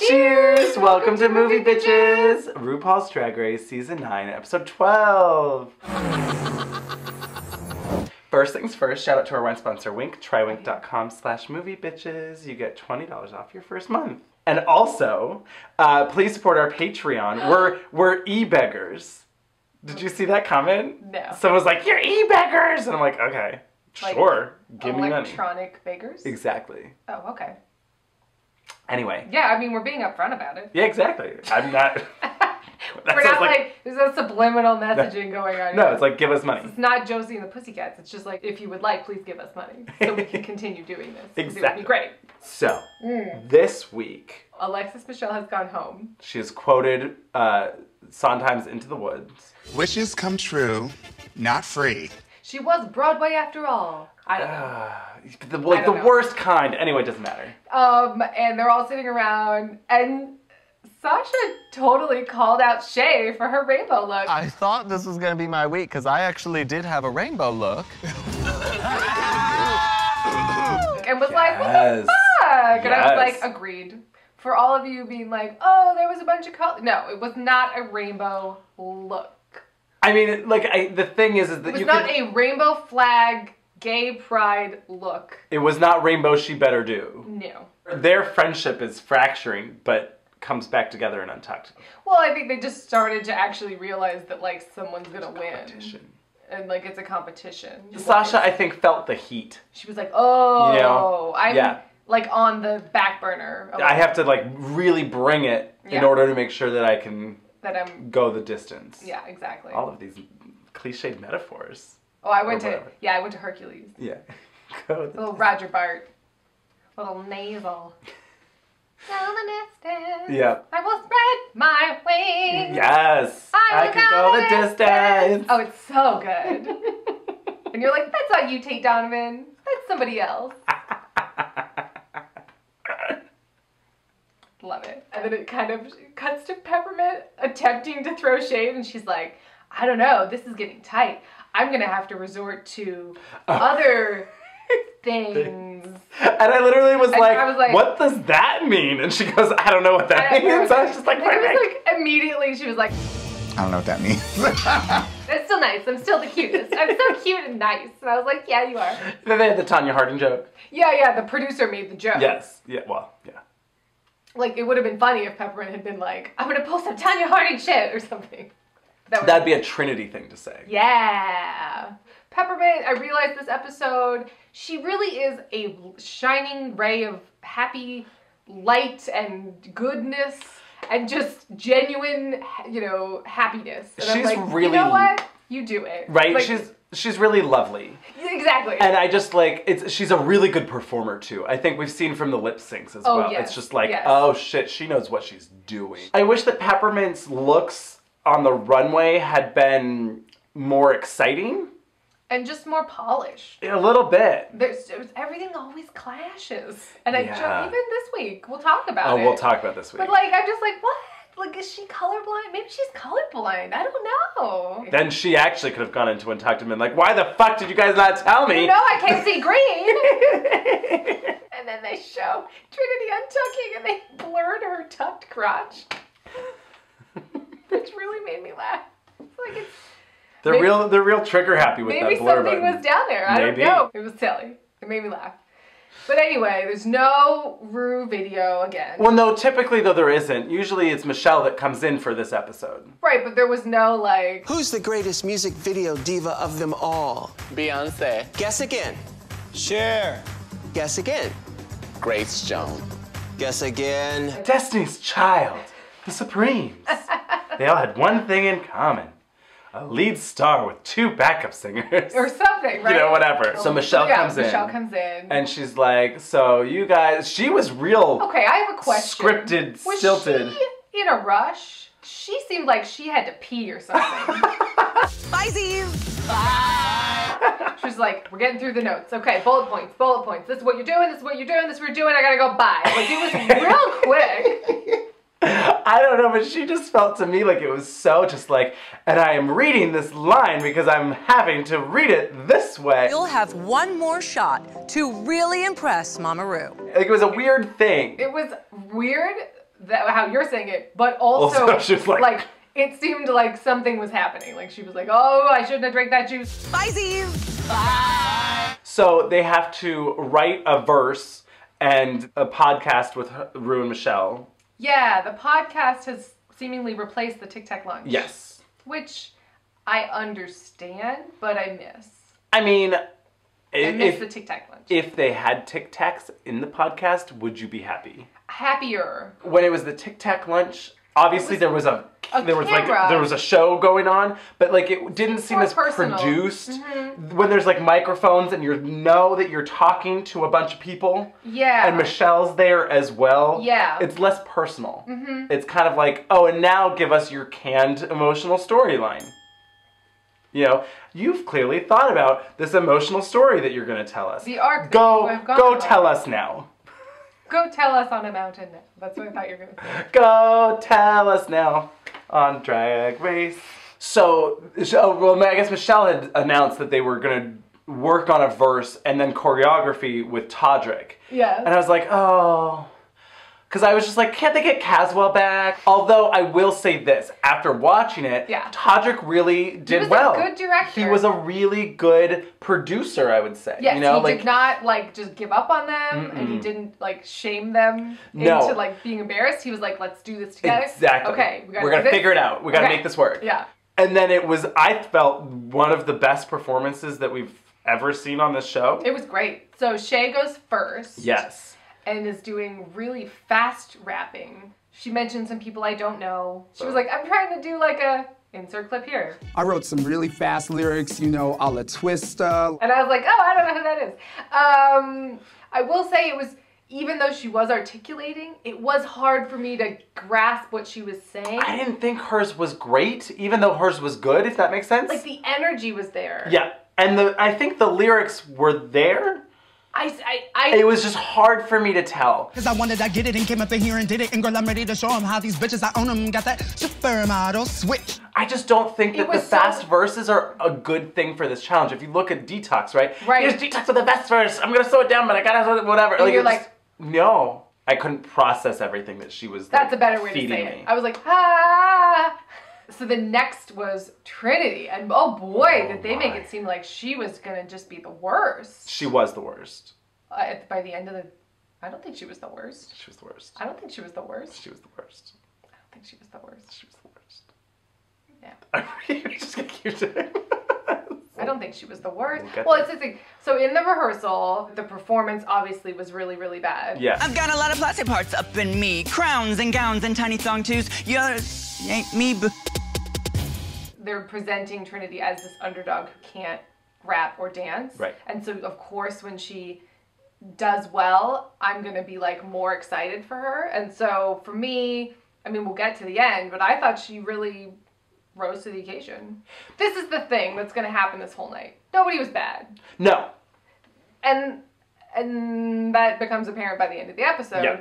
Cheers! Welcome to Movie Bitches! RuPaul's Drag Race Season 9, Episode 12. First things first, shout out to our wine sponsor, Wink. Trywink.com/moviebitches. You get $20 off your first month. And also, please support our Patreon. We're e-beggars. Did you see that comment? No. Someone was like, "You're e-beggars!" And I'm like, okay, like, sure, give me money. Electronic beggars? Exactly. Oh, okay. Anyway. Yeah, I mean, we're being upfront about it. Yeah, exactly. I'm not... We're not like, there's no subliminal messaging going on. No, it's like, give us money. It's not Josie and the Pussycats. It's just like, if you would like, please give us money so we can continue doing this. Exactly. It would be great. So, this week... Alexis Michelle has gone home. She has quoted Sondheim's Into the Woods. Wishes come true, not free. She was Broadway after all. I don't know. The worst kind. Anyway, it doesn't matter. And they're all sitting around, and Sasha totally called out Shay for her rainbow look. I thought this was gonna be my week, because I actually did have a rainbow look. And was like, what the fuck? And I was like, agreed. For all of you being like, oh, there was a bunch of color. No, it was not a rainbow look. I mean, like, the thing is that it was not a rainbow flag, gay pride look. It was not rainbow she better do. No. Their friendship is fracturing, but comes back together in Untucked. Well, I think they just started to actually realize that, like, someone's gonna win. Competition. And, like, it's a competition. Sasha, I think, felt the heat. She was like, oh, you know? I'm, like, on the back burner. I have to, like, really bring it in order to make sure that I can go the distance. Yeah, exactly. All of these cliched metaphors. Oh, I went to Hercules. Yeah. Little Roger Bart. Little nasal. Go the distance. Yeah. I will spread my wings. Yes. I can go the distance. Oh, it's so good. And you're like, that's not you, Tate Donovan. That's somebody else. Love it. And then it kind of cuts to Peppermint attempting to throw shade, and she's like, I don't know, this is getting tight. I'm gonna have to resort to other things. And I literally was like, what does that mean? And she goes, I don't know what that means. I was just like, immediately she was like, I don't know what that means. That's still nice. I'm still the cutest. I'm so cute and nice. And I was like, yeah, you are. Then they had the Tanya Harding joke. Yeah, the producer made the joke. Yes. Yeah, well, yeah. Like, it would have been funny if Peppermint had been like, I'm gonna pull some Tanya Harding shit or something. That'd be a Trinity thing to say. Yeah. Peppermint, I realized this episode, she really is a shining ray of happy light and goodness and just genuine, you know, happiness. And she's I'm like, really... You know what? You do it. Right? Like, she's really lovely. Exactly. And I just like, she's a really good performer too. I think we've seen from the lip syncs as well. Yes. It's just like, oh shit, she knows what she's doing. I wish that Peppermint's looks on the runway had been more exciting. And just more polished. A little bit. Everything always clashes. And even this week, we'll talk about it. Oh, we'll talk about this week. But like, I'm just like, what? Like, is she colorblind? Maybe she's colorblind. I don't know. Then she actually could have gone into Untucked and been like, why the fuck did you guys not tell me? No, I can't see green. And then they show Trinity untucking and they blurred her tucked crotch. Which really made me laugh. It's like it's... They're real trigger happy with that blur Maybe something button. was down there. I don't know. It was silly. It made me laugh. But anyway, there's no Ru video again. Well, no, typically though there isn't. Usually it's Michelle that comes in for this episode. Right, but there was no like... Who's the greatest music video diva of them all? Beyonce. Guess again. Cher. Guess again. Grace Jones. Guess again. Destiny's Child. The Supremes. They all had one thing in common. A lead star with 2 backup singers. Or something, right? You know, whatever. So Michelle comes in. Michelle comes in. And she's like, so you guys, she was real... Okay, I have a question. Stilted. Was she in a rush? She seemed like she had to pee or something. Bye, Z's. Bye. She was like, we're getting through the notes. Okay, bullet points, bullet points. This is what you're doing, this is what you're doing, this is what you're doing, I gotta go bye. Like, it was real quick. I don't know, but she just felt to me like it was so just like, and I am reading this line because I'm having to read it this way. You'll have one more shot to really impress Mama Ru. Like, it was a weird thing. It was weird how you're saying it, but also she was like it seemed like something was happening. Like she was like, oh, I shouldn't have drank that juice. Bye, Steve. Bye. So they have to write a verse and a podcast with Ru and Michelle. Yeah, the podcast has seemingly replaced the Tic Tac lunch. Yes. Which I understand, but I miss. I mean, I miss the Tic Tac lunch. If they had Tic Tacs in the podcast, would you be happy? Happier. When it was the Tic Tac lunch, obviously there was a show going on, but like it didn't seem as personal. produced. When there's like microphones and you know that you're talking to a bunch of people. Yeah. And Michelle's there as well. Yeah. It's less personal. It's kind of like, oh, and now give us your canned emotional storyline. You know, you've clearly thought about this emotional story that you're going to tell us. The arc. Go tell us now. Go tell us on a mountain now. That's what I thought you were going to say. Go tell us now on Drag Race. So, well, I guess Michelle had announced that they were going to work on a verse and then choreography with Todrick. Yeah. And I was like, oh. Because I was just like, can't they get Caswell back? Although I will say this, after watching it, Todrick really did well. He was a good director. He was a really good producer, I would say. Yes, you know, he did not like just give up on them, and he didn't like shame them into like being embarrassed. He was like, let's do this together. Exactly. Okay, we're gonna figure it out. We gotta make this work. Yeah. And then it was, I felt, one of the best performances that we've ever seen on this show. It was great. So Shay goes first. Yes. And is doing really fast rapping. She mentioned some people I don't know. She was like, I'm trying to do like a insert clip here. I wrote some really fast lyrics, you know, a la Twista. And I was like, oh, I don't know who that is. I will say it was, even though she was articulating, it was hard for me to grasp what she was saying. I didn't think hers was great, even though hers was good, if that makes sense. Like the energy was there. Yeah, and I think the lyrics were there. It was just hard for me to tell. Cause I wanted to get it and came up in here and did it. And girl, I'm ready to show them how these bitches, I own them. Got that supermodel switch. I just don't think that the fast verses are a good thing for this challenge. If you look at Detox, right? Right. Here's Detox with the best verse. I'm gonna slow it down, but I gotta whatever. And you're like, no. I couldn't process everything that she was That's a better way to say it. I was like, ah. So the next was Trinity, and oh boy, did they make it seem like she was gonna just be the worst. She was the worst. By the end of the, I don't think she was the worst. She was the worst. I don't think she was the worst. She was the worst. I don't think she was the worst. She was the worst. Yeah. You're just gonna keep doing. I don't think she was the worst. Well, it's the thing. So in the rehearsal, the performance obviously was really, really bad. Yeah. I've got a lot of plastic parts up in me. Crowns and gowns and tiny thong twos. Yours ain't me, but... They're presenting Trinity as this underdog who can't rap or dance. Right. And so, of course, when she does well, I'm going to be, like, more excited for her. And so, for me, I mean, we'll get to the end, but I thought she really rose to the occasion. This is the thing that's going to happen this whole night. Nobody was bad. No. And that becomes apparent by the end of the episode. Yeah.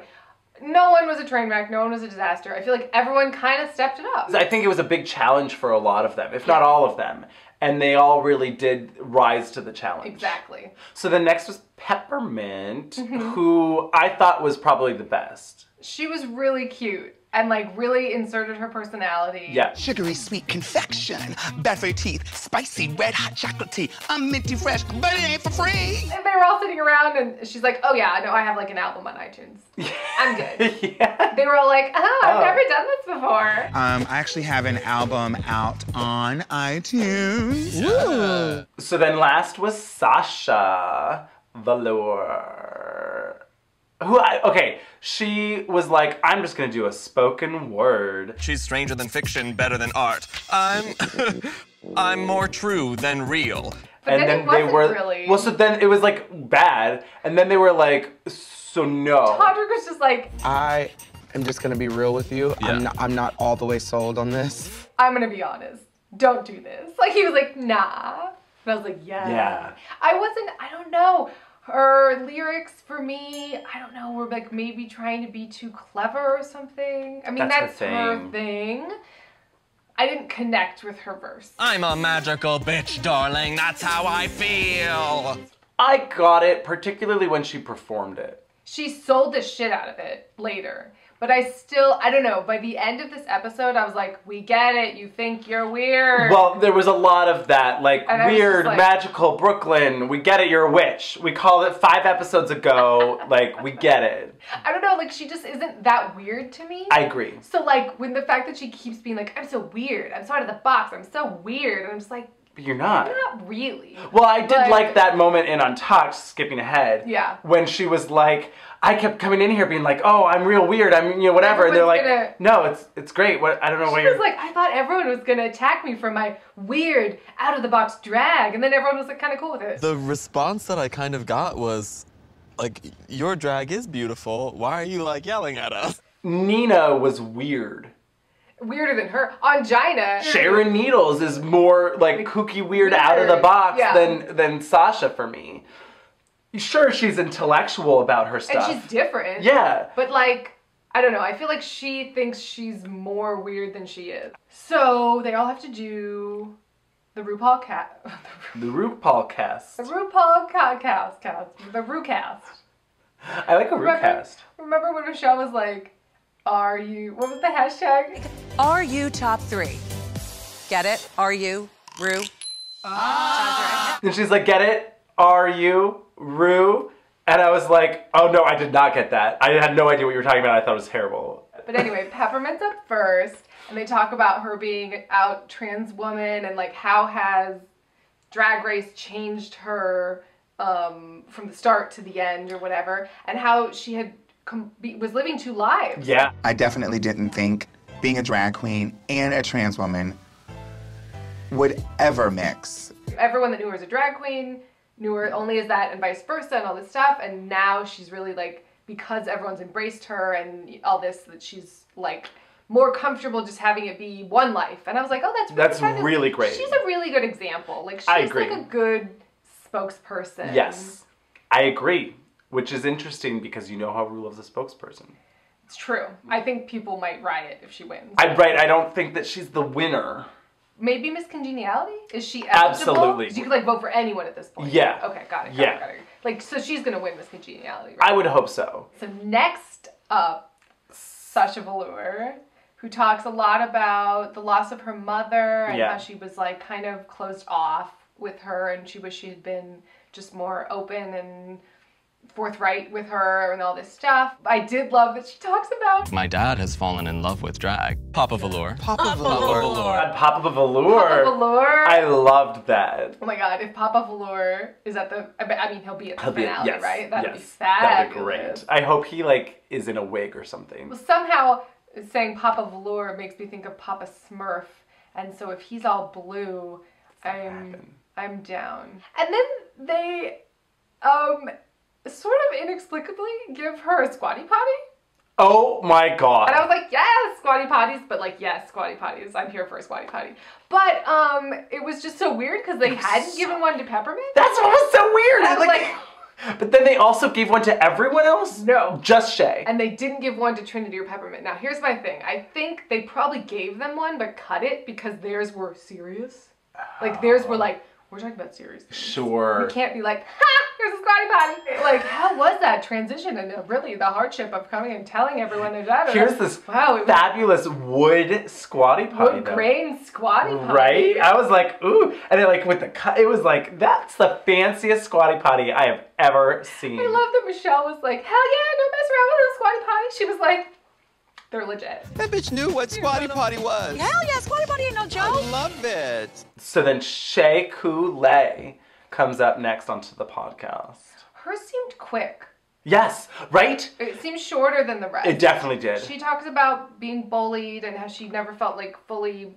No one was a train wreck. No one was a disaster. I feel like everyone kind of stepped it up. I think it was a big challenge for a lot of them, if not all of them. And they all really did rise to the challenge. Exactly. So the next was Peppermint, who I thought was probably the best. She was really cute and like really inserted her personality. Yeah. Sugary sweet confection, bad for your teeth, spicy red hot chocolate tea. I'm minty fresh, but it ain't for free. And they were all sitting around and she's like, oh yeah, no, I have like an album on iTunes. I'm good. Yeah. They were all like, oh, I've never done this before. I actually have an album out on iTunes. Ooh. So then last was Sasha Velour. She was like, I'm just gonna do a spoken word. She's stranger than fiction, better than art. I'm more true than real. But and then they were really. Well, so then it was like bad, and then they were like, so no. Todrick was just like, I am just gonna be real with you. Yeah. I'm not all the way sold on this. I'm gonna be honest. Don't do this. Like he was like, nah. And I was like, yeah. I don't know. Her lyrics, for me, I don't know, were like maybe trying to be too clever or something. I mean, that's her thing. I didn't connect with her verse. I'm a magical bitch, darling. That's how I feel. I got it, particularly when she performed it. She sold the shit out of it later. But I don't know, by the end of this episode, I was like, we get it, you think you're weird. Well, there was a lot of that, like, weird, like, magical Brooklyn, we get it, you're a witch. We called it 5 episodes ago, like, we get it. I don't know, like, she just isn't that weird to me. I agree. So, like, when the fact that she keeps being like, I'm so weird, I'm so out of the box, I'm so weird, and I'm just like, But you're not. not really. Well, I did like that moment in Untucked, skipping ahead. Yeah. When she was like, I kept coming in here being like, oh, I'm real weird, I'm, you know, whatever. And they're like, no, it's great. What? I don't know why you're... She was like, I thought everyone was going to attack me for my weird, out-of-the-box drag. And then everyone was like kind of cool with it. The response that I kind of got was, like, your drag is beautiful. Why are you, like, yelling at us? Nina was weird. Weirder than her. Angina. Sharon Needles is more, like, kooky, weird, out of the box than Sasha for me. Sure, she's intellectual about her stuff. And she's different. Yeah. But, like, I don't know. I feel like she thinks she's more weird than she is. So, they all have to do the RuPaul cast. The RuPaul cast. The RuPaul cast. The RuCast. I like a RuCast. Remember when Michelle was like, what was the hashtag? Are you top 3? Get it? Are you? Ru? And she's like, get it? Are you? Ru? And I was like, oh no, I did not get that. I had no idea what you were talking about. I thought it was terrible. But anyway, Peppermint's up first, and they talk about her being out trans woman and like how has Drag Race changed her from the start to the end or whatever, and how she had was living 2 lives. Yeah. I definitely didn't think being a drag queen and a trans woman would ever mix. Everyone that knew her as a drag queen knew her only as that and vice versa and all this stuff, and now she's really like, because everyone's embraced her and all this, that she's like more comfortable just having it be one life. And I was like, oh, that's really great. She's a really good example. Like, she's like a good spokesperson. Yes, I agree, which is interesting because you know how Ru loves a spokesperson. It's true. I think people might riot if she wins. I don't think that she's the winner. Maybe Miss Congeniality? Is she eligible? Absolutely. So you could like vote for anyone at this point. Yeah. Okay, got it. Yeah. Got it. Like, so she's gonna win Miss Congeniality, right? I would hope so. So next up, Sasha Velour, who talks a lot about the loss of her mother and how she was like kind of closed off with her, and she wished she had been just more open and forthright with her and all this stuff. I did love that she talks about My dad has fallen in love with drag. PapaVelour. PapaVelour. PapaVelour. I loved that. Oh my god, if PapaVelour is at the, I mean, he'll be at the finale, yes, right? That'd be yes, fabulous. that'd be great. I hope he like is in a wig or something. Well, somehow saying PapaVelour makes me think of Papa Smurf, and so if he's all blue, I'm down. And then they, sort of inexplicably give her a squatty potty. Oh my god. And I was like, yes, squatty potties, but like, yes, squatty potties. I'm here for a squatty potty. But it was just so weird because they hadn't given one to Peppermint. That's what was so weird. I was like, but then they also gave one to everyone else? No. Just Shay. And they didn't give one to Trinity or Peppermint. Now, here's my thing. I think they probably gave them one, but cut it because theirs were serious. Like, theirs were like, we're talking about serious things. Sure. We can't be like, ha, here's a squatty potty. Like, how was that transition and really the hardship of coming and telling everyone their dad? Here's this fabulous wood squatty potty. Wood grain squatty potty. Right? I was like, ooh. And then like with the cut, it was like, that's the fanciest squatty potty I have ever seen. I love that Michelle was like, hell yeah, don't mess around with a squatty potty. She was like, they're legit. That bitch knew what squatty potty was. Hell yeah, squatty potty ain't no joke. I love it. So then Shea Coulee comes up next onto the podcast. Hers seemed quick. Yes, right? It seemed shorter than the rest. It definitely did. She talks about being bullied and how she never felt like fully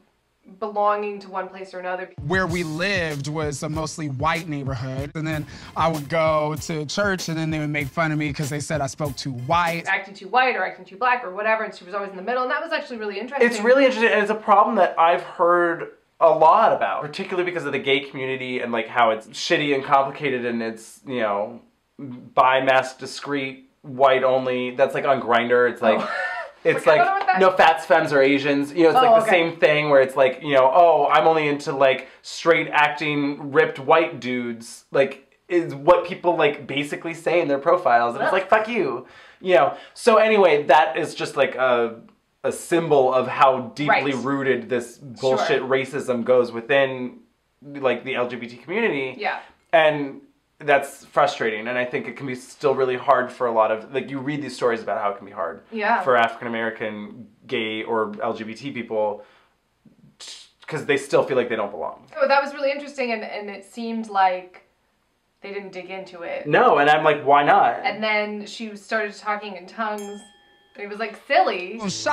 belonging to one place or another. Where we lived was a mostly white neighborhood, and then I would go to church and then they would make fun of me because they said I spoke too white. Acting too white or acting too black or whatever, and she was always in the middle, and that was actually really interesting. It's really interesting, and it's a problem that I've heard a lot about, particularly because of the gay community and like how it's shitty and complicated and it's, you know, bi, mask, discreet, white only. That's like on Grindr. It's like, it's like, no fats, femmes, or Asians. You know, it's like the same thing where it's like, you know, oh, I'm only into like straight acting, ripped white dudes. Like, is what people like basically say in their profiles, and it's like, fuck you, you know. So anyway, that is just like a symbol of how deeply rooted this bullshit racism goes within like the LGBT community. Yeah. And that's frustrating, and I think it can be still really hard for a lot of, like, you read these stories about how it can be hard for African American, gay, or LGBT people, because they still feel like they don't belong. So that was really interesting, and it seemed like they didn't dig into it. No, and I'm like, why not? And then she started talking in tongues, and it was like silly. And then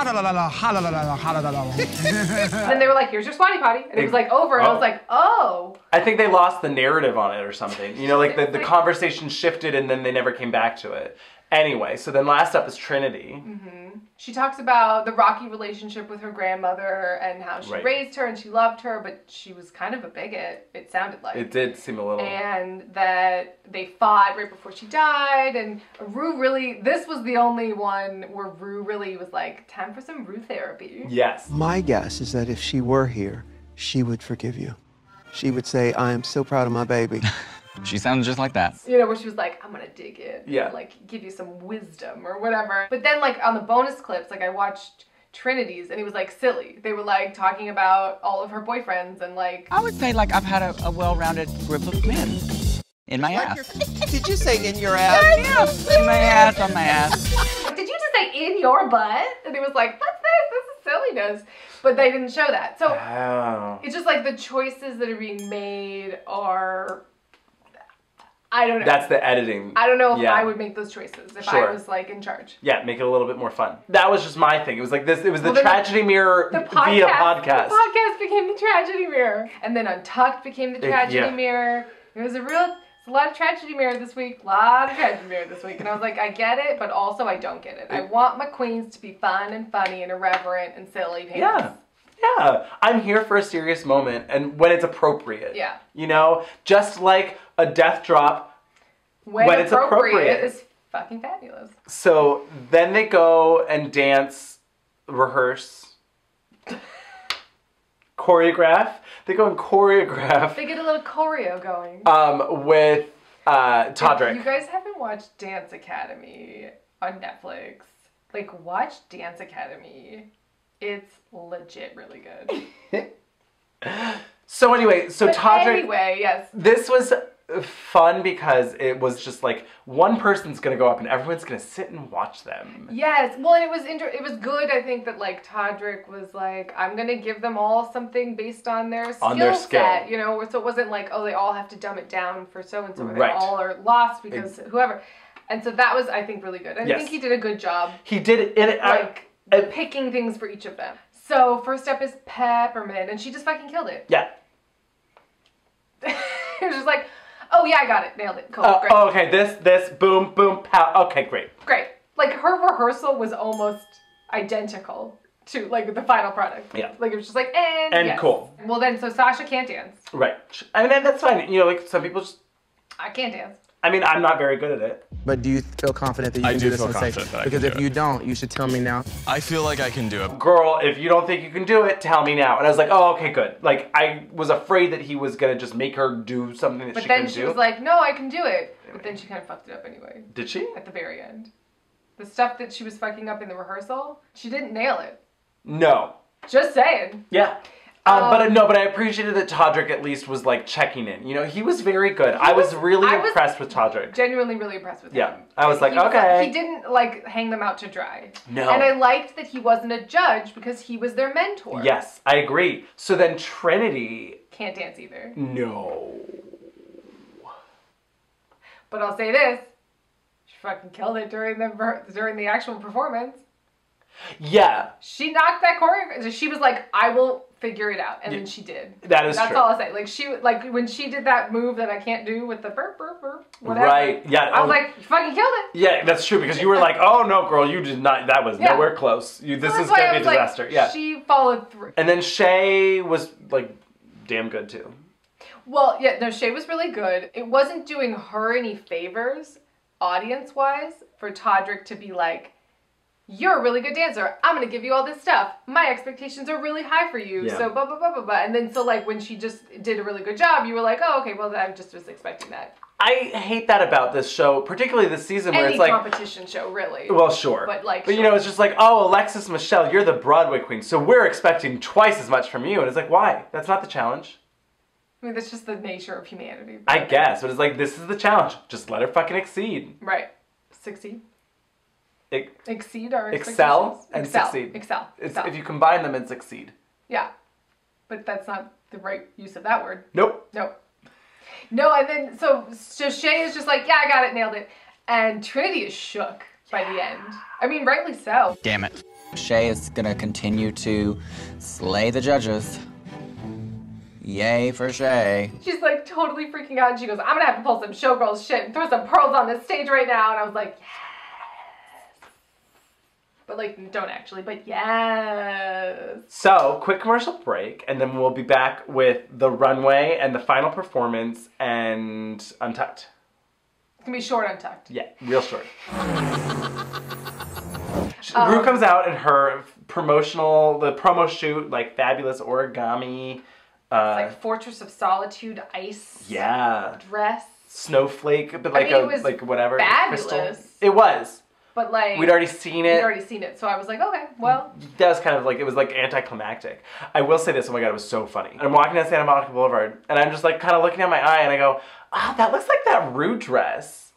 they were like, here's your squatty potty. And it was like over, and I was like, oh. I think they lost the narrative on it or something. You know, like the conversation shifted and then they never came back to it. Anyway, so then last up is Trinity. She talks about the rocky relationship with her grandmother and how she raised her and she loved her, but she was kind of a bigot, it sounded like. It did seem a little. And that they fought right before she died, and Ru really, this was the only one where Ru really was like, time for some Ru therapy. Yes. My guess is that if she were here, she would forgive you. She would say, I am so proud of my baby. She sounds just like that. You know, where she was like, I'm gonna dig in. Yeah. And, like, give you some wisdom or whatever. But then, like, on the bonus clips, like, I watched Trinity's, and it was, like, silly. They were, like, talking about all of her boyfriends and, like... I would say, like, I've had a well-rounded grip of men. In my ass. Did you say in your ass? Yeah, in my ass, on my ass. Did you just say in your butt? And it was like, what's this? This is silliness. But they didn't show that. So, it's just, like, the choices that are being made are... I don't know. That's the editing. I don't know if I would make those choices if I was like in charge. Yeah, make it a little bit more fun. That was just my thing. It was like this. It was the Tradgedy Mirror via podcast. The podcast became the Tradgedy Mirror, and then Untucked became the Tradgedy Mirror. It was a lot of Tradgedy Mirror this week. And I was like, I get it, but also I don't get it. I want my queens to be fun and funny and irreverent and silly. Yeah. Yeah, I'm here for a serious moment, and when it's appropriate. Yeah. You know, just like a death drop when it's appropriate. Is fucking fabulous. So then they go and dance, rehearse, choreograph. They go and choreograph. They get a little choreo going. With Todrick. If you guys haven't watched Dance Academy on Netflix, like, watch Dance Academy. It's legit really good. So anyway, Todrick... Anyway, yes. This was fun because it was just like, one person's gonna go up and everyone's gonna sit and watch them. Yes, well, and it was good, I think, that, like, Todrick was like, I'm gonna give them all something based on their skill set, you know, so it wasn't like, oh, they all have to dumb it down for so-and-so, or they all are lost because whoever. And so that was, I think, really good. I think he did a good job. He did it, picking things for each of them. So first up is Peppermint, and she just fucking killed it. Yeah. It was just like, oh yeah, I got it, nailed it, cool, great. Oh, okay, this, boom, boom, pow. Okay, great. Great. Like, her rehearsal was almost identical to, like, the final product. Yeah. Like, it was just like, and yes. Cool. Well then, so Sasha can't dance. Right. I mean, that's fine. You know, like, some people just... I can't dance. I mean, I'm not very good at it. But do you feel confident that you can do this on stage? Because if you don't, you should tell me now. I feel like I can do it. Girl, if you don't think you can do it, tell me now. And I was like, oh, okay, good. Like, I was afraid that he was gonna just make her do something that she couldn't do. But then she was like, no, I can do it. But then she kind of fucked it up anyway. Did she? At the very end. The stuff that she was fucking up in the rehearsal, she didn't nail it. No. Just saying. Yeah. But I appreciated that Todrick at least was, like, checking in. You know, he was very good. I was really impressed with Todrick. Genuinely really impressed with him. Yeah. I was like, okay. He didn't, like, hang them out to dry. No. And I liked that he wasn't a judge because he was their mentor. Yes, I agree. So then Trinity... Can't dance either. No. But I'll say this. She fucking killed it during the actual performance. Yeah. She knocked that choreography. She was like, I will figure it out. And then she did. That's true. That's all I'll say. Like, when she did that move that I can't do with the burp, burp, burp, whatever. Right, yeah. I was like, you fucking killed it. Yeah, that's true, because you were like, oh no, girl, you did not, that was nowhere close. This is going to be a disaster. Like, she followed through. And then Shay was, like, damn good too. Well, yeah, no, Shay was really good. It wasn't doing her any favors, audience-wise, for Todrick to be like, you're a really good dancer. I'm gonna give you all this stuff. My expectations are really high for you. Yeah. So blah, blah, blah, blah, blah. And then so like when she just did a really good job, you were like, oh, okay, well, I just was expecting that. I hate that about this show, particularly this season where Any it's like... competition show, really. Well, sure. But you know, it's just like, oh, Alexis Michelle, you're the Broadway queen, so we're expecting twice as much from you. And it's like, why? That's not the challenge. I mean, that's just the nature of humanity. I guess, but it's like, this is the challenge. Just let her fucking exceed. Right. Succeed. Exceed our Excel and Excel. succeed. Excel. If you combine them, it's succeed. Yeah. But that's not the right use of that word. Nope. Nope. No, and then, so Shay is just like, yeah, I got it, nailed it. And Trinity is shook by the end. I mean, rightly so. Damn it. Shay is gonna continue to slay the judges. Yay for Shay. She's like totally freaking out, and she goes, I'm gonna have to pull some showgirls shit and throw some pearls on this stage right now. And I was like, yes. But like, don't actually, but yes. So, quick commercial break, and then we'll be back with the runway and the final performance and Untucked. It's gonna be short Untucked. Yeah, real short. Ru comes out in her promo shoot, like fabulous origami. It's like Fortress of Solitude ice dress. Snowflake, but I mean, it was like whatever. Fabulous. Crystal. It was. But like We'd already seen it. So I was like, okay, well. That was kind of like, it was like anticlimactic. I will say this, oh my god, it was so funny. I'm walking down Santa Monica Boulevard, and I'm just like kind of looking at my eye, and I go, oh, that looks like that Ru dress.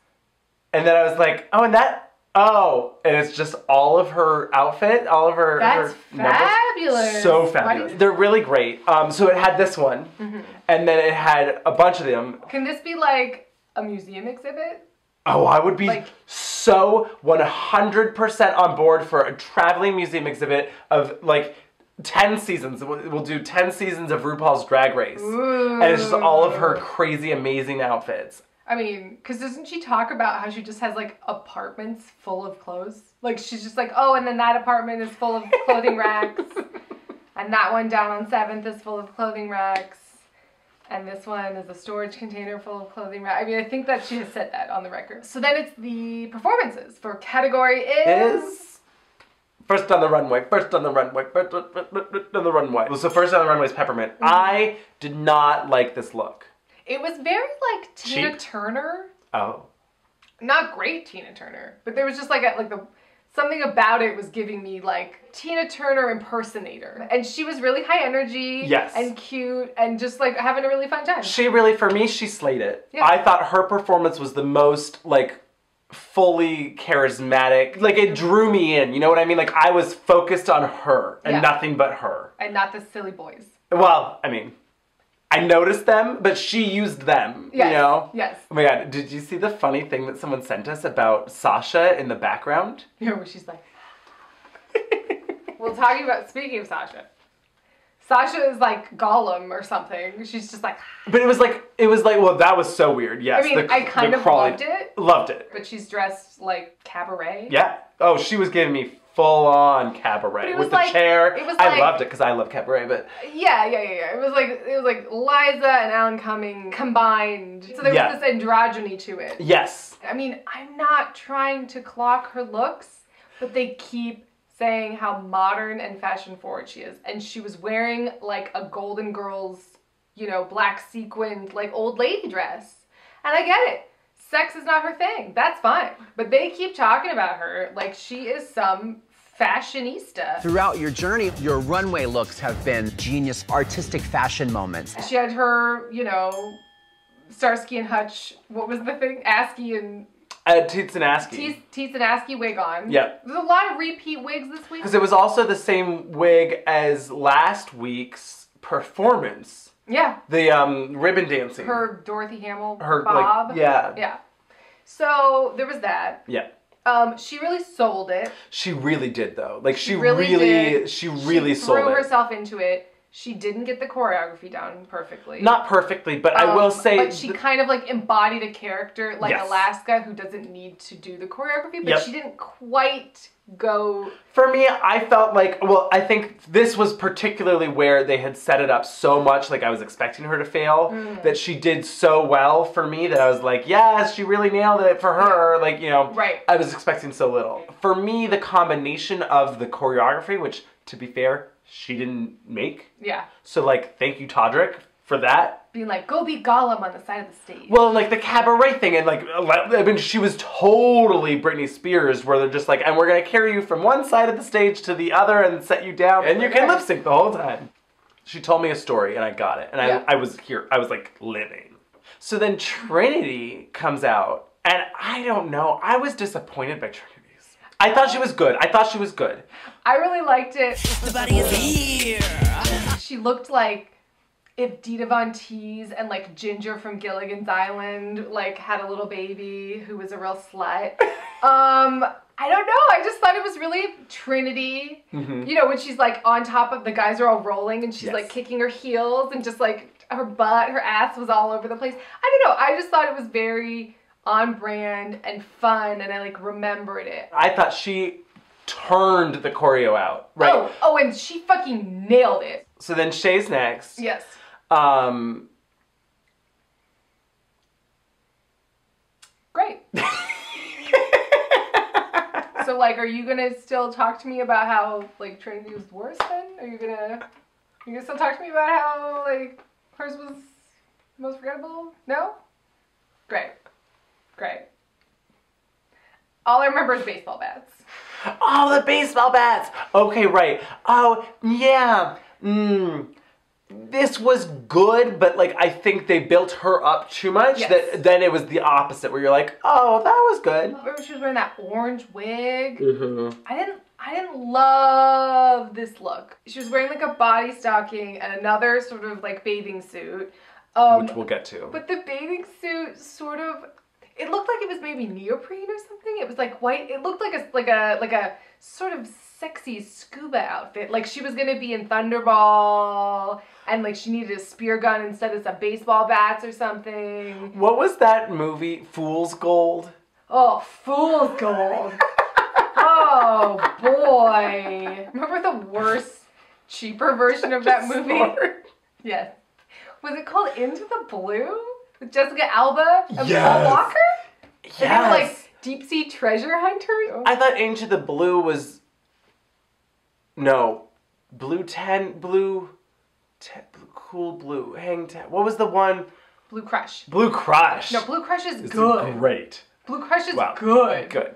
And then I was like, oh, and that, oh. And it's just all of her outfit, all of her That's fabulous. Numbers. So fabulous. They're really great. So it had this one, and then it had a bunch of them. Can this be like a museum exhibit? Oh, I would be so 100% on board for a traveling museum exhibit of like 10 seasons. We'll do 10 seasons of RuPaul's Drag Race. Ooh. And it's just all of her crazy, amazing outfits. I mean, because doesn't she talk about how she just has like apartments full of clothes? Like she's just like, oh, and then that apartment is full of clothing racks. And that one down on 7th is full of clothing racks. And this one is a storage container full of clothing racks. I mean, I think that she has said that on the record. So then it's the performances. For category is... First on the runway, first on the runway, first on the runway. So first on the runway is Peppermint. I did not like this look. It was very like Tina Cheap. Turner. Oh. Not great Tina Turner, but there was just like something about it was giving me like Tina Turner impersonator. And she was really high energy and cute and just like having a really fun time. She really, for me, she slayed it. Yeah. I thought her performance was the most like fully charismatic. Like it drew me in, you know what I mean? Like I was focused on her and nothing but her. And not the silly boys. Well, I mean, I noticed them, but she used them, you know? Yes. Oh my god, did you see the funny thing that someone sent us about Sasha in the background? You know, where she's like... Well, speaking of Sasha. Sasha is like Gollum or something. She's just like... But it was like, well, that was so weird, yes. I mean, I kind of loved it. Loved it. But she's dressed like cabaret. Yeah. Oh, she was giving me full-on cabaret with the chair. I loved it because I love cabaret, but... Yeah. It was like Liza and Alan Cumming combined. So there was this androgyny to it. Yes. I mean, I'm not trying to clock her looks, but they keep saying how modern and fashion forward she is. And she was wearing like a Golden Girls, you know, black sequined like old lady dress. And I get it. Sex is not her thing. That's fine. But they keep talking about her like she is some fashionista. Throughout your journey, your runway looks have been genius artistic fashion moments. She had her, you know, Starsky and Hutch, what was the thing? Askey and... Teets and Askey. Teets and Askey wig on. Yeah. There's a lot of repeat wigs this week. Because it was also the same wig as last week's performance. Yeah. The ribbon dancing. Her Dorothy Hamill Her, bob. like, yeah. Yeah. So there was that. Yeah. She really sold it. She really did though. Like she really really sold it. Threw herself into it. She didn't get the choreography down perfectly. Not perfectly, but I will say... But she kind of like embodied a character like Alaska who doesn't need to do the choreography, but she didn't quite go... For me, I felt like, well, I think this was particularly where they had set it up so much, like I was expecting her to fail, that she did so well for me that I was like, yes, she really nailed it for her. Like, you know, I was expecting so little. For me, the combination of the choreography, which, to be fair, she didn't make. Yeah. So, like, thank you, Todrick, for that. Being like, go be Gollum on the side of the stage. Well, like, the cabaret thing, and, like, I mean, she was totally Britney Spears, where they're just like, and we're gonna carry you from one side of the stage to the other and set you down, and you can lip sync the whole time. She told me a story, and I got it, and I was here, I was, like, living. So then Trinity comes out, and I don't know, I was disappointed by Trinity. I thought she was good. I really liked it. The body is here. She looked like if Dita Von Teese and like Ginger from Gilligan's Island like had a little baby who was a real slut. I don't know. I just thought it was really Trinity. You know, when she's like on top of the guys are all rolling and she's like kicking her heels and just like her butt, her ass was all over the place. I don't know. I just thought it was very on brand and fun, and I like remembered it. I thought she turned the choreo out, right? Oh, and she fucking nailed it. So then Shay's next. Yes. Great. So like, are you gonna still talk to me about how like Trinity was worse then? Are you gonna still talk to me about how like hers was most forgettable? No? Great. All I remember is baseball bats. Oh, the baseball bats! Okay, right. Oh, yeah. This was good, but like I think they built her up too much. That then it was the opposite, where you're like, oh, that was good. Remember she was wearing that orange wig? I didn't love this look. She was wearing like a body stocking and another sort of like bathing suit. Which we'll get to. But the bathing suit sort of, it looked like it was maybe neoprene or something. It was like white. It looked like a sort of sexy scuba outfit. Like she was gonna be in Thunderball, and like she needed a spear gun instead of some baseball bats or something. What was that movie? Fool's Gold? Oh, Fool's Gold. Oh boy. Remember the worse, cheaper version of that movie? Yes. Was it called Into the Blue? With Jessica Alba and Paul Walker? Yes. And they were like deep sea treasure hunters? I thought Into the Blue was... No. Blue 10... Cool Blue. Hang 10... What was the one? Blue Crush. Blue Crush. No, Blue Crush is good. Great. Blue Crush is good. Good.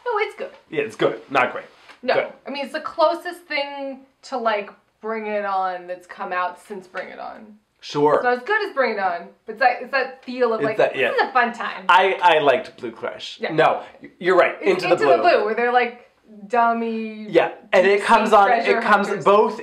No, it's good. Yeah, it's good. Not great. No. Good. I mean, it's the closest thing to like Bring It On that's come out since Bring It On. Sure. It's not as good as Bring It On, but it's that feel of like, this is a fun time. I liked Blue Crush. Yeah. No, you're right. It's Into the Blue. Where they're like dummy. Yeah, and it comes on, hunters. both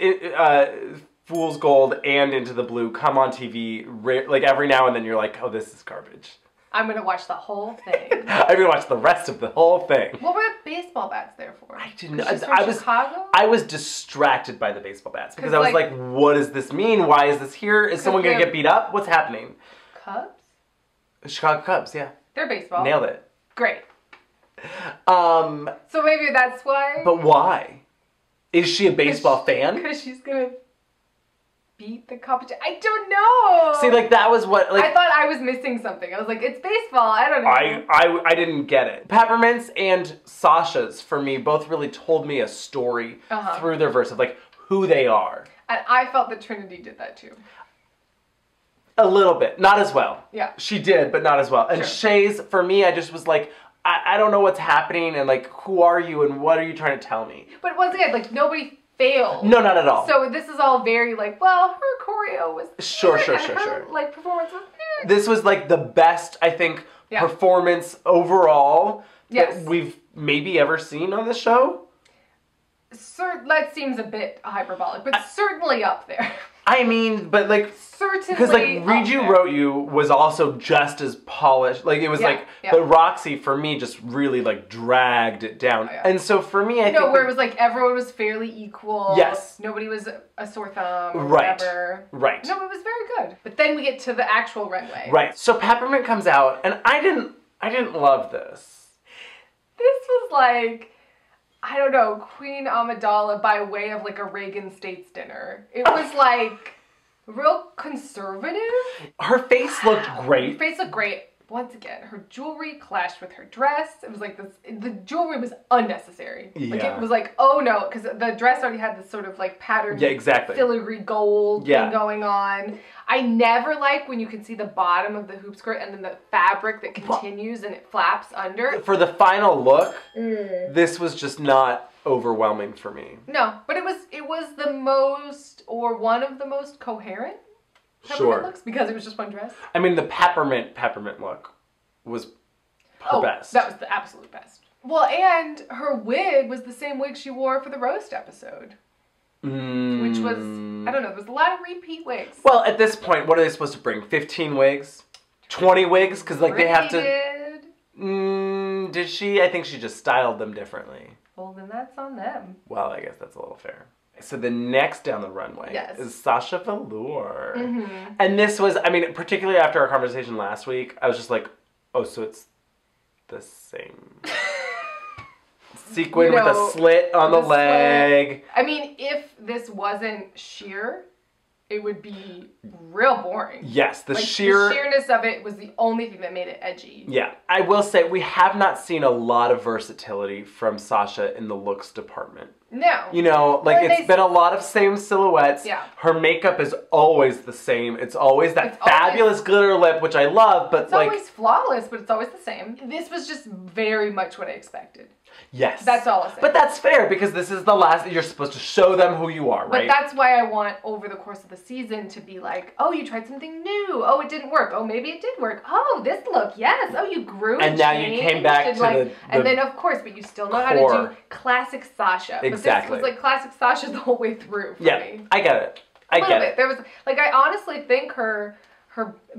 Fool's Gold and Into the Blue come on TV, like every now and then you're like, oh, this is garbage. I'm going to watch the whole thing. I'm going to watch the rest of the whole thing. What were the baseball bats there for? I didn't know. Chicago? I was distracted by the baseball bats because I was like, what does this mean? Why is this here? Is someone going to get beat up? What's happening? Cubs? Chicago Cubs, yeah. They're baseball. Nailed it. Great. So maybe that's why? But why? Is she a baseball fan? Because she's going to beat the competition. I don't know. See, like that was what I thought I was missing something. I was like, it's baseball. I don't know. I didn't get it. Peppermint's and Sasha's for me both really told me a story through their verse of like who they are. And I felt that Trinity did that too. A little bit, not as well. Yeah. She did, but not as well. And Shay's for me, I just was like, I don't know what's happening and like who are you and what are you trying to tell me? But once again, like nobody failed. No, not at all. So this is all very like, well, her choreo was sure. Like performance was This was like the best, I think, performance overall that we've maybe ever seen on the show. That seems a bit hyperbolic, but certainly up there. I mean, but like, certainly, because like Read You Wrote You was also just as polished. Like it was but Roxy for me just really like dragged it down. And so for me, I think where it was like everyone was fairly equal. Yes. Nobody was a sore thumb or Right. whatever. Right. No, it was very good. But then we get to the actual runway. Right. So Peppermint comes out, and I didn't love this. This was like, I don't know, Queen Amidala by way of like a Reagan States dinner. It was like real conservative. Her face looked great. Her face looked great. Once again, her jewelry clashed with her dress. It was like this, the jewelry was unnecessary. Like Yeah. it was like, oh no, because the dress already had this sort of like patterned filigree gold thing going on. I never like when you can see the bottom of the hoop skirt and then the fabric that continues and it flaps under. For the final look, this was just not overwhelming for me. No, but it was the most, or one of the most coherent Peppermint looks, because it was just one dress. I mean, the peppermint look was her best. That was the absolute best. Well, and her wig was the same wig she wore for the roast episode. Which was, I don't know, there was a lot of repeat wigs. Well, at this point, what are they supposed to bring? 15 wigs? 20 wigs? Because like they have to... Did she? I think she just styled them differently. Well, then that's on them. Well, I guess that's a little fair. So the next down the runway is Sasha Velour. And this was, I mean, particularly after our conversation last week, I was just like, oh, so it's the same. Sequin with a slit on the leg. I mean, if this wasn't sheer, it would be real boring. Yes, the like, sheer... The sheerness of it was the only thing that made it edgy. Yeah, I will say we have not seen a lot of versatility from Sasha in the looks department. No. You know, like it's been a lot of same silhouettes. Yeah. Her makeup is always the same. It's always that fabulous glitter lip, which I love, but it's like... always flawless, but it's always the same. This was just very much what I expected. Yes. That's all I'll say. But that's fair, because this is the last... You're supposed to show them who you are, right? But that's why I want, over the course of the season, to be like, oh, you tried something new. Oh, it didn't work. Oh, maybe it did work. Oh, this look, yes. Oh, you grew and now you came back to like, the and then, of course, but you still know how to do classic Sasha. Exactly. But this was like classic Sasha the whole way through for me. I get it. I get it. There was, like, I honestly think her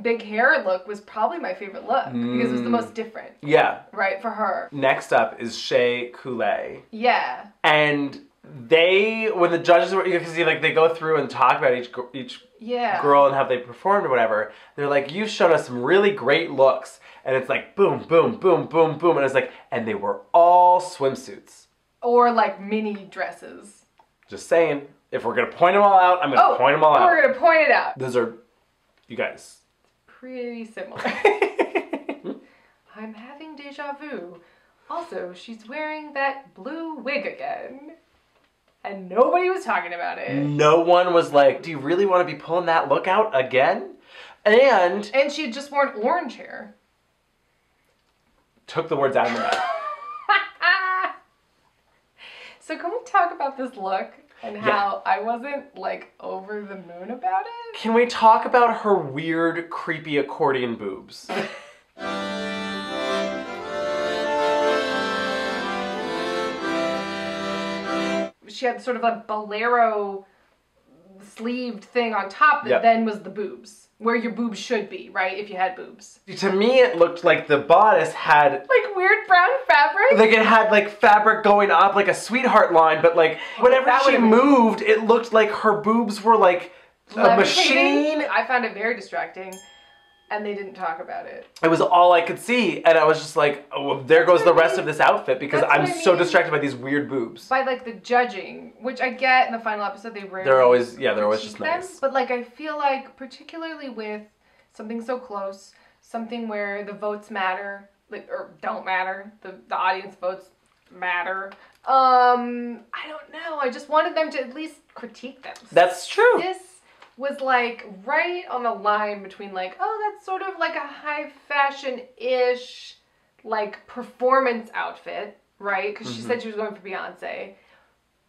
big hair look was probably my favorite look because it was the most different. Yeah. Right, for her. Next up is Shea Coulee. Yeah. And they, when the judges were, because they go through and talk about each girl and how they performed or whatever, they're like, you've shown us some really great looks. And it's like, boom, boom, boom, boom, boom. And it's like, and they were all swimsuits. Or like mini dresses. Just saying, if we're going to point them all out, I'm going to point them all out. We're going to point it out. Those are, you guys. Pretty similar. I'm having deja vu. Also, she's wearing that blue wig again. And nobody was talking about it. No one was like, do you really want to be pulling that look out again? And she had just worn orange hair. Took the words out of my mouth. So can we talk about this look and how I wasn't like over the moon about it? Can we talk about her weird, creepy accordion boobs? She had sort of a bolero sleeved thing on top that then was the boobs. Where your boobs should be, right? If you had boobs. To me, it looked like the bodice had... like weird brown fabric? Like it had like fabric going up, like a sweetheart line, but like whenever she moved, it looked like her boobs were like a machine. I found it very distracting. And they didn't talk about it. It was all I could see, and I was just like, oh, well, there goes the rest of this outfit, because I'm so distracted by these weird boobs. By like the judging, which I get in the final episode, they're always just nice. But like I feel like, particularly with something so close, something where the votes matter, like, or don't matter, the audience votes matter. I don't know, I just wanted them to at least critique them. That's true. This was like right on the line between like, oh, that's sort of like a high fashion-ish like performance outfit, right? Because she said she was going for Beyonce.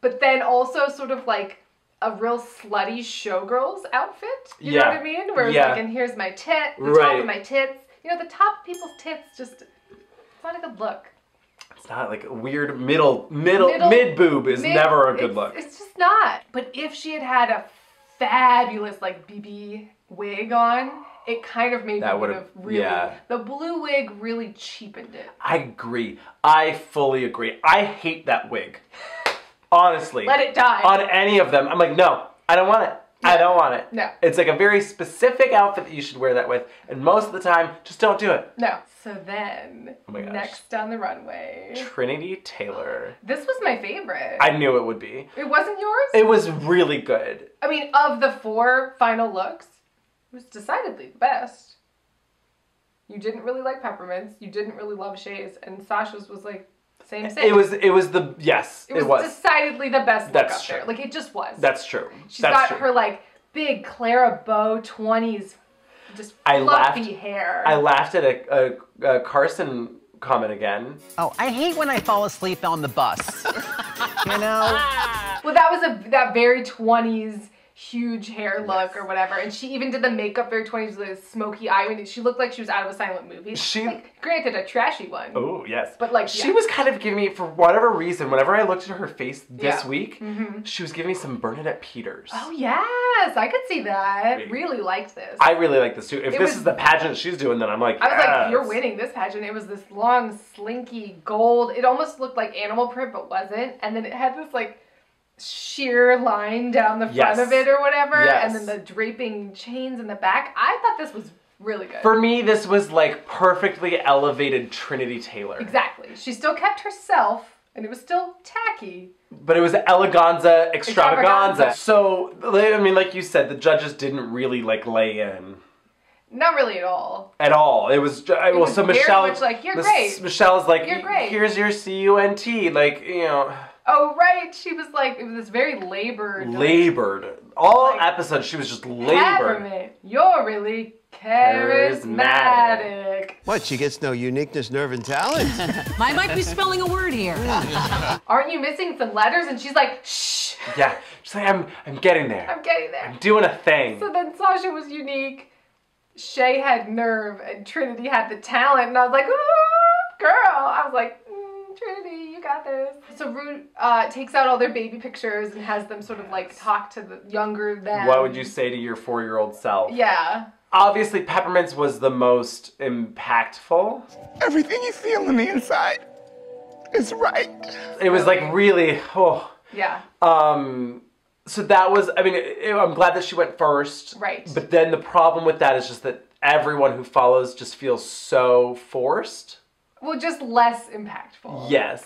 But then also sort of like a real slutty showgirls outfit. You know what I mean? Where it's like, and here's my tit, the top of my tits. You know, the top of people's tits just, it's not a good look. It's not like a weird mid boob is never a good look. It's just not. But if she had had a fabulous like BB wig on, it kind of made me That would have really. yeah. The blue wig really cheapened it. I agree. I fully agree. I hate that wig. Honestly. Let it die. On any of them. I'm like, no, I don't want it. I don't want it. No. It's like a very specific outfit that you should wear that with, and most of the time, just don't do it. No. So then, Oh my gosh. next on the runway, Trinity Taylor. this was my favorite. I knew it would be. It wasn't yours? It was really good. I mean, of the 4 final looks, it was decidedly the best. You didn't really like Peppermint's, you didn't really love Shay's, and Sasha's was like, same. It was the, yes, It was decidedly the best look That's up there. true. Like, it just was. That's true. She's That's got true. her, like, big Clara Bow 20s, just I fluffy hair. I laughed at a Carson comment again. Oh, I hate when I fall asleep on the bus. You know? Well, that was that very 20s huge hair look or whatever, and she even did the makeup very 20s with a smoky eye. I mean, she looked like she was out of a silent movie. Like, granted, a trashy one. Oh, yes. But like, she was kind of giving me, for whatever reason, whenever I looked at her face this Yeah. week, Mhm. she was giving me some Bernadette Peters. Oh yes, I could see that. Really liked this. I really like this too. If It this was- is the pageant she's doing, then I'm like, I was like, yes. you're winning this pageant. It was this long, slinky gold. It almost looked like animal print, but wasn't. And then it had this like sheer line down the front Yes. of it or whatever. Yes. And then the draping chains in the back. I thought this was really good. For me, this was like perfectly elevated Trinity Taylor. Exactly. She still kept herself, and it was still tacky. But it was eleganza extravaganza. Extravaganza. So, I mean, like you said, the judges didn't really like lay in Not really at all. at all. It was, well, was so very Michelle, much like, "You're great. Michelle's like, You're great." here's your CUNT, like, you know. Oh, right. She was like, it was this very labored. like, Labored. All episodes, she was just labored. Peppermint, you're really charismatic. What, she gets no uniqueness, nerve, and talent? I might be spelling a word here. Aren't you missing some letters? And she's like, shh, Yeah, she's like, I'm getting there. I'm getting there. I'm doing a thing. So then Sasha was unique. Shay had nerve, and Trinity had the talent. And I was like, ooh, girl. I was like, Trinity, you got this. So Ru takes out all their baby pictures and has them sort of like talk to the younger them. What would you say to your 4-year-old self? Yeah. Obviously, Peppermint's was the most impactful. Everything you feel on the inside is right. It was like really, oh. Yeah. So that was, I mean, I'm glad that she went first. Right. But then the problem with that is just that everyone who follows just feels so forced. Well, just less impactful. Yes.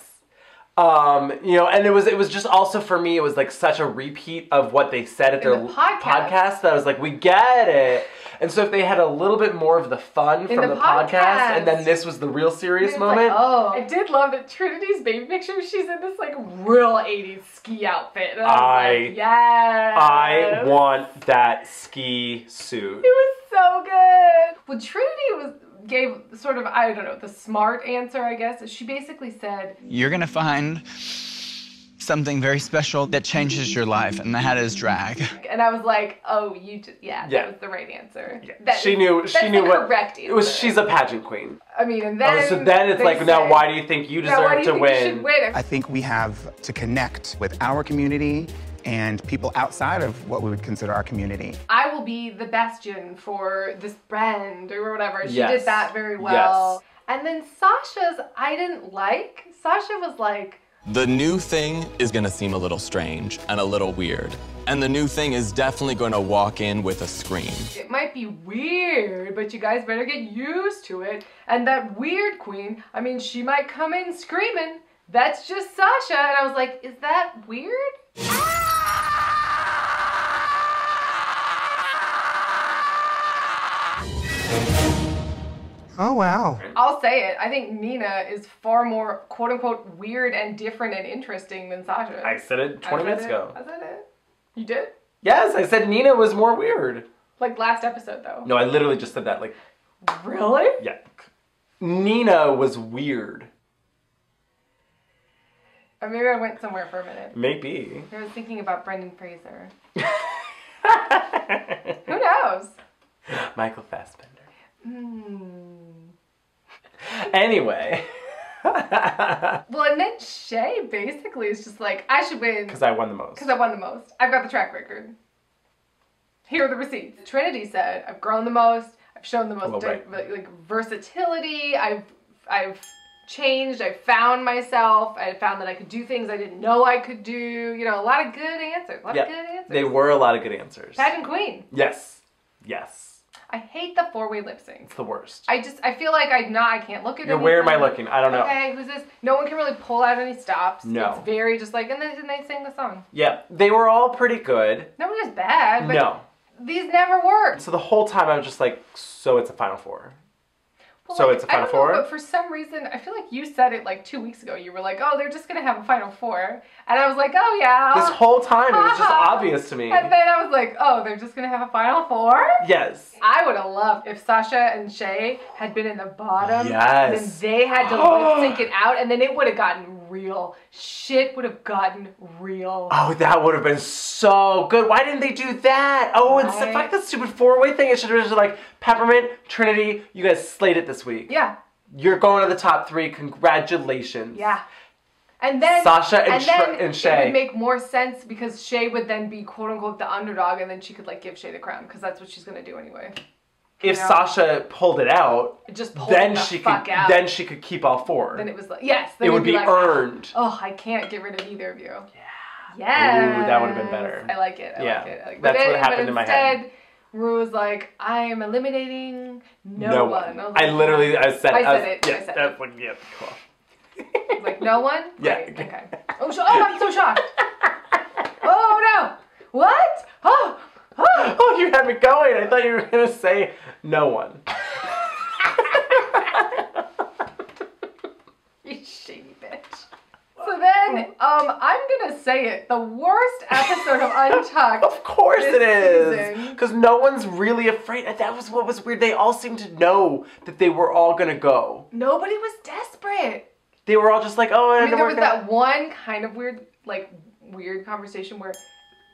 You know, and it was just also for me, it was like such a repeat of what they said at In their the podcast. podcast that I was like, we get it. And so if they had a little bit more of the fun In from the the podcast, podcast. and then this was the real serious It's moment. Like, oh, I did love that Trinity's baby picture. She's in this like real 80s ski outfit. And I was like, yes. I want that ski suit. It was so good. Well, Trinity gave sort of, I don't know, the smart answer, I guess. She basically said, You're gonna find something very special that changes your life, and that is drag. and I was like, oh, you just, yeah, Yeah. that was the right answer. Yeah. That She is- knew that's she knew the what correct answer. it was. She's a pageant queen. I mean, and then So then it's they like, now say, why do you think you "Now, why deserve do you to think you win? should win?" I think we have to connect with our community and people outside of what we would consider our community. I will be the bastion for this brand or whatever. She Yes. did that very well. And then Sasha's, I didn't like. Sasha was like, The new thing is gonna seem a little strange and a little weird. And the new thing is definitely gonna walk in with a scream. it might be weird, but you guys better get used to it. And that weird queen, I mean, she might come in screaming, that's just Sasha. And I was like, is that weird? Oh, wow. I'll say it. I think Nina is far more quote unquote weird and different and interesting than Sasha. I said it 20 minutes ago. I said it. You did? Yes, I said Nina was more weird. Like last episode though. No, I literally just said that. Like, Really? yeah. Nina was weird. Or maybe I went somewhere for a minute. Maybe. I was thinking about Brendan Fraser. Who knows? Michael Fassbender. Hmm. Anyway. Well, and then Shay basically is just like, I should win. Because I won the most. Because I won the most. I've got the track record. Here are the receipts. Trinity said, I've grown the most. I've shown the most right. like versatility. I've changed. I found myself. I found that I could do things I didn't know I could do. You know, a lot of good answers. A lot of good answers. They were a lot of good answers. Pageant queen. Yes. Yes. I hate the 4-way lip sync. It's the worst. I feel like I can't look at it. Where am I looking? I don't know. Okay, who's this? No one can really pull out any stops. No. It's very just like, and they sing the song. Yeah, they were all pretty good. Nobody was bad, but No. these never worked. So the whole time I was just like, so it's a Final Four. Well, So like, it's a Final I don't know, Four? but for some reason, I feel like you said it like 2 weeks ago. You were like, oh, they're just going to have a Final Four. And I was like, oh, yeah. This whole time it was just obvious to me. And then I was like, oh, they're just going to have a Final Four? Yes. I would have loved if Sasha and Shay had been in the bottom. Yes. And then they had to lip sync it out, and then it would have gotten real. Shit would have gotten real. Oh, that would have been so good. Why didn't they do that? Oh, and Right. fuck that stupid 4-way thing. It should have been just like, Peppermint, Trinity, you guys slayed it this week. Yeah. You're going to the top 3. Congratulations. Yeah. And then Sasha and it Shay. would make more sense because Shay would then be quote unquote the underdog, and then she could like give Shay the crown because that's what she's gonna do anyway. If You know? Sasha pulled it out, Just pulled then the she fuck could out. then she could keep all 4. Then it was like yes. Then It would it'd be like, earned. Oh, I can't get rid of either of you. Yeah. Yeah. Ooh, that would have been better. I like it. I Yeah. like it. I like it. That's But what happened in my head. Instead, Ru was like, I am eliminating no one. I was I like, literally, I said it. Yes, I said that's it. like, yeah, cool. Like, no one? Yeah. Right, okay. Oh, I'm so shocked. Oh, no. What? Oh. Oh, you had me going. I thought you were going to say no one. You shady bitch. So then, I'm gonna say it. The worst episode of Untucked. Of course this it is. season. Because no one's really afraid. That was what was weird. They all seemed to know that they were all going to go. Nobody was desperate. They were all just like, oh, I mean, there was that one kind of weird conversation where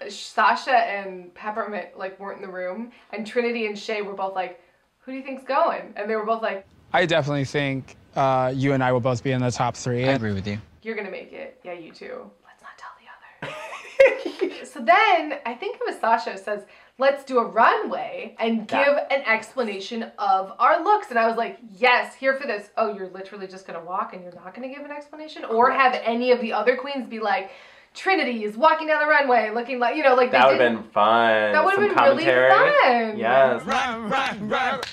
Sasha and Peppermint weren't in the room, and Trinity and Shay were both like, "Who do you think's going?" And they were both like, I definitely think you and I will both be in the top 3. I agree with you. "You're gonna make it. Yeah, you too. Let's not tell the other." So then I think it was Sasha who says, "Let's do a runway and give an explanation of our looks." And I was like, "Yes, here for this." Oh, you're literally just gonna walk and you're not gonna give an explanation, or have any of the other queens be like, Trinity is walking down the runway looking like, like that would have been fun. That would have Some been commentary. really fun. Yes.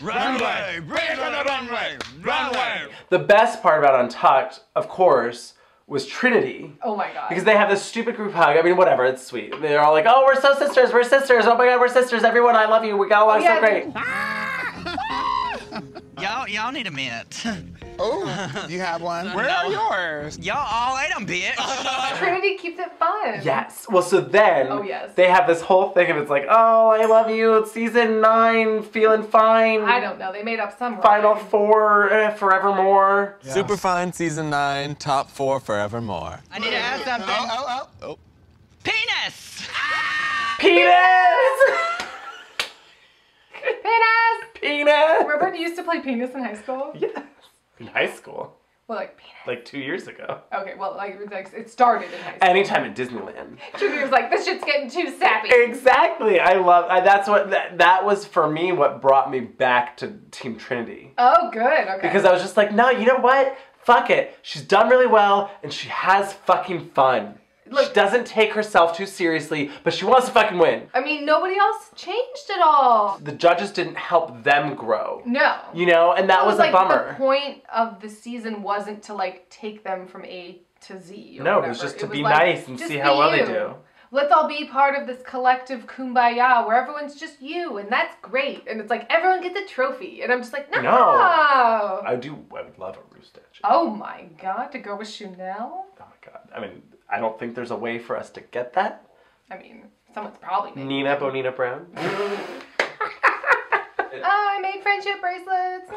Runway, bring it on the runway, runway. The best part about Untucked, of course, was Trinity. Oh my god. Because they have this stupid group hug. I mean, whatever, it's sweet. They're all like, oh, we're so sisters, we're sisters. Oh my god, we're sisters. Everyone, I love you. We got along so great. Y'all need a mint. Oh, you have one? Where are yours? Y'all all ate them, bitch. Trinity keeps it fun. Yes. Well, so then Oh, yes. they have this whole thing of it's like, oh, I love you. It's season 9, feeling fine. I don't know. They made up some Final rhyme. 4, forevermore. Yeah. Superfine season 9, top 4 forevermore. I need to add something. Oh. Penis! Penis! Penis! Penis! Remember you used to play penis in high school? Yes. In high school. Well, like penis. Like 2 years ago. Okay, well, like it started in high school. Anytime at Disneyland. Junior was like, this shit's getting too sappy. Exactly. That's what, that was for me what brought me back to Team Trinity. Oh, good. Okay. Because I was just like, no, you know what? Fuck it. She's done really well, and she has fucking fun. She doesn't take herself too seriously, but she wants to fucking win. I mean, nobody else changed at all. The judges didn't help them grow. No. You know, and that was a bummer. The point of the season wasn't to take them from A to Z. Or no, whatever. it was just to It be was nice and just see be how well they you. do. Let's all be part of this collective kumbaya where everyone's just you, and that's great. And it's like everyone gets a trophy, and I'm just like, no. I would love a Ru statue. Oh my god, to go with Chanel? Oh my god. I mean, I don't think there's a way for us to get that. I mean, someone's probably making Nina Bonita Brown. I made friendship bracelets.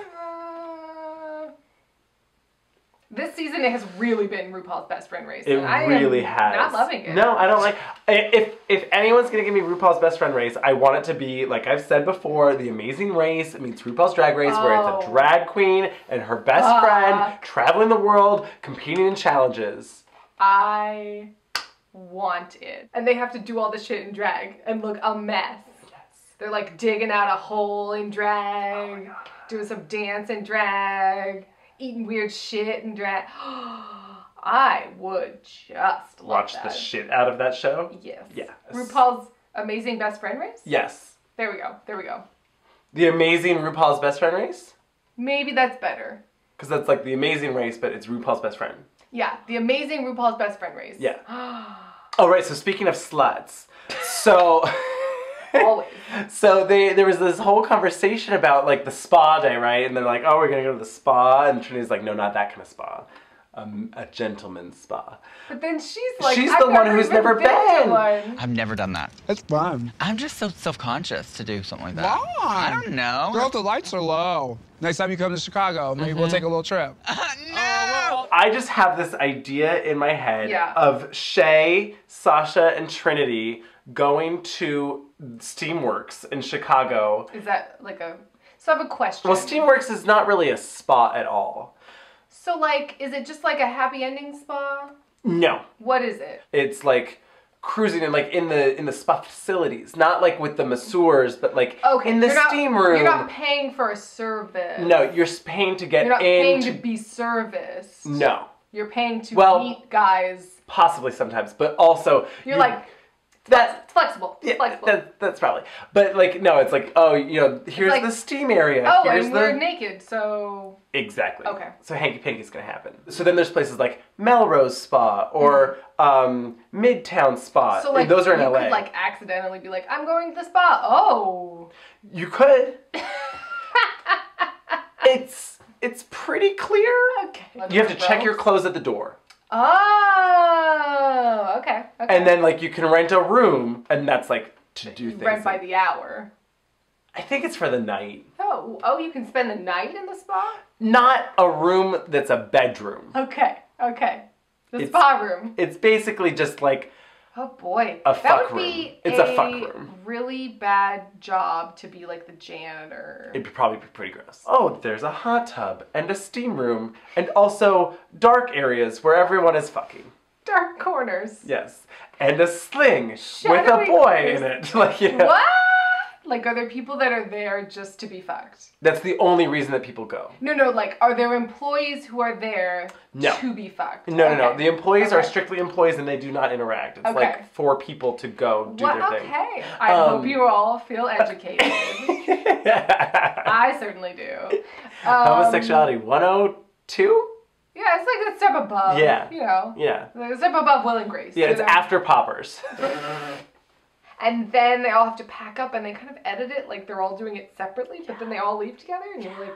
This season it has really been RuPaul's best friend race. It and I really am has. Not loving it. No, I don't like. If anyone's gonna give me RuPaul's best friend race, I want it to be, like I've said before, The Amazing Race meets RuPaul's Drag Race, where it's a drag queen and her best friend traveling the world, competing in challenges. I want it. And they have to do all this shit in drag and look a mess. Yes. They're like digging out a hole in drag, doing some dance in drag, eating weird shit in drag. I would just watch the shit out of that show. Yes. Yeah. RuPaul's Amazing Best Friend Race? Yes. There we go. There we go. The Amazing RuPaul's Best Friend Race? Maybe that's better. Because that's like the Amazing Race, but it's RuPaul's Best Friend. Yeah, the Amazing RuPaul's Best Friend Race. Yeah. Oh, right. So speaking of sluts, so... Always. So there was this whole conversation about like the spa day, right? And they're like, oh, we're going to go to the spa. And Trinity's like, no, not that kind of spa. A gentleman's spa. But then she's like, she's the one who's never been. I've never done that. It's fun. I'm just so self-conscious to do something like that. Why? I don't know. Girl, the lights are low. Next time you come to Chicago, maybe we'll take a little trip. No! I just have this idea in my head Yeah. of Shay, Sasha, and Trinity going to Steamworks in Chicago. Is that like a... So I have a question. Well, Steamworks is not really a spa at all. So like, is it just like a happy ending spa? No. What is it? It's like cruising in like in the spa facilities, not like with the masseurs, but like in the steam room. You're not paying for a service. No, you're paying to get in. You're not paying to be serviced. No. You're paying to meet guys. Possibly sometimes, but also You're like, it's flexible. It's flexible. That's probably. But like, no, it's like, oh, you know, here's like, the steam area. Oh, here's and we're naked, so... Exactly. Okay. So hanky panky's gonna happen. So then there's places like Melrose Spa or Midtown Spa. So like, those are in LA. You could like accidentally be like, I'm going to the spa. Oh. You could. It's pretty clear. Okay. You have to check your clothes at the door. Oh, okay. And then like you can rent a room, and that's like to do things. Rent by the hour. I think it's for the night. Oh, you can spend the night in the spa? Not a room that's a bedroom. Okay. The spa room. It's basically just like oh boy. A fuck That would be room. It's a fuck room. Really bad job to be like the janitor. It'd probably be pretty gross. Oh, there's a hot tub and a steam room and also dark areas where everyone is fucking. Dark corners. Yes. And a sling with a boy in it. Like, yeah. What? Like, are there people that are there just to be fucked? That's the only reason that people go. No, like, are there employees who are there to be fucked? No. The employees are strictly employees and they do not interact. It's like for people to go do their thing. Okay. I hope you all feel educated. I certainly do. Homosexuality 102? Yeah, it's like a step above. Yeah. You know. Yeah. Like a step above Will and Grace. Yeah, it's after poppers. And then they all have to pack up and they kind of edit it like they're all doing it separately, but then they all leave together and you're like,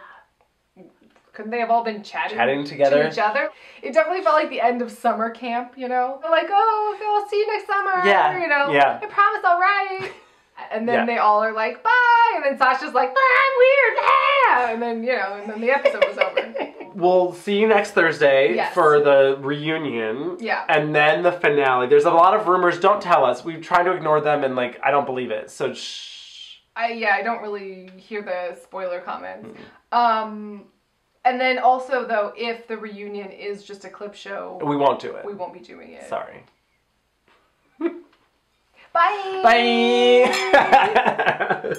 couldn't they have all been chatting together to each other? It definitely felt like the end of summer camp, you know? They're like, oh, I'll see you next summer. Yeah. You know, yeah. I promise I'll write. And then they all are like, bye. And then Sasha's like, I'm weird. Ah! And then, you know, and then the episode was over. We'll see you next Thursday for the reunion. Yeah. And then the finale. There's a lot of rumors. Don't tell us. We've tried to ignore them and like, I don't believe it. So shh. I don't really hear the spoiler comments. And then also though, if the reunion is just a clip show. We won't do it. We won't be doing it. Sorry. Bye. Bye.